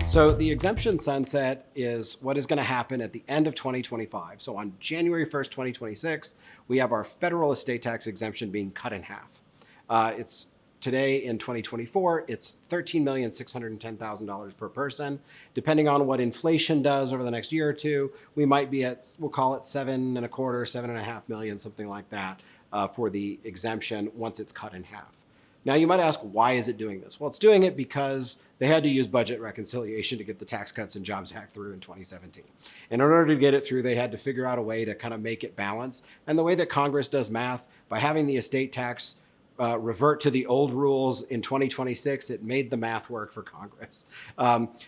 So the exemption sunset is what is going to happen at the end of 2025. So on January 1st, 2026, we have our federal estate tax exemption being cut in half. It's today in 2024, it's $13,610,000 per person. Depending on what inflation does over the next year or two, we might be at, we'll call it 7.25, 7.5 million, something like that, for the exemption once it's cut in half. Now you might ask, why is it doing this? Well, it's doing it because they had to use budget reconciliation to get the Tax Cuts and Jobs Act through in 2017. And in order to get it through, they had to figure out a way to kind of make it balance. And the way that Congress does math, by having the estate tax revert to the old rules in 2026, it made the math work for Congress.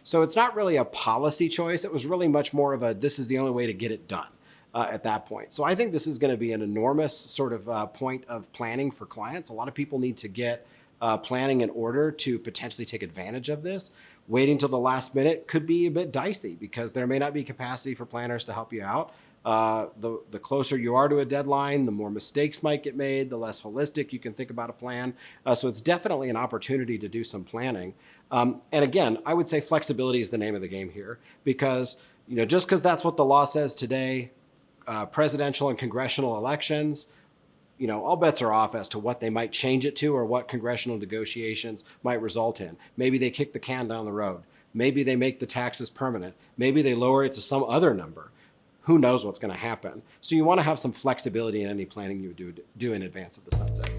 So it's not really a policy choice. It was really much more of a, this is the only way to get it done. At that point. So I think this is going to be an enormous sort of point of planning for clients. A lot of people need to get planning in order to potentially take advantage of this. Waiting till the last minute could be a bit dicey because there may not be capacity for planners to help you out. The closer you are to a deadline, the more mistakes might get made, the less holistic you can think about a plan. So it's definitely an opportunity to do some planning. And again, I would say flexibility is the name of the game here because, just because that's what the law says today, presidential and congressional elections, all bets are off as to what they might change it to or what congressional negotiations might result in. Maybe they kick the can down the road. Maybe they make the taxes permanent. Maybe they lower it to some other number. Who knows what's going to happen? So you want to have some flexibility in any planning you do in advance of the sunset.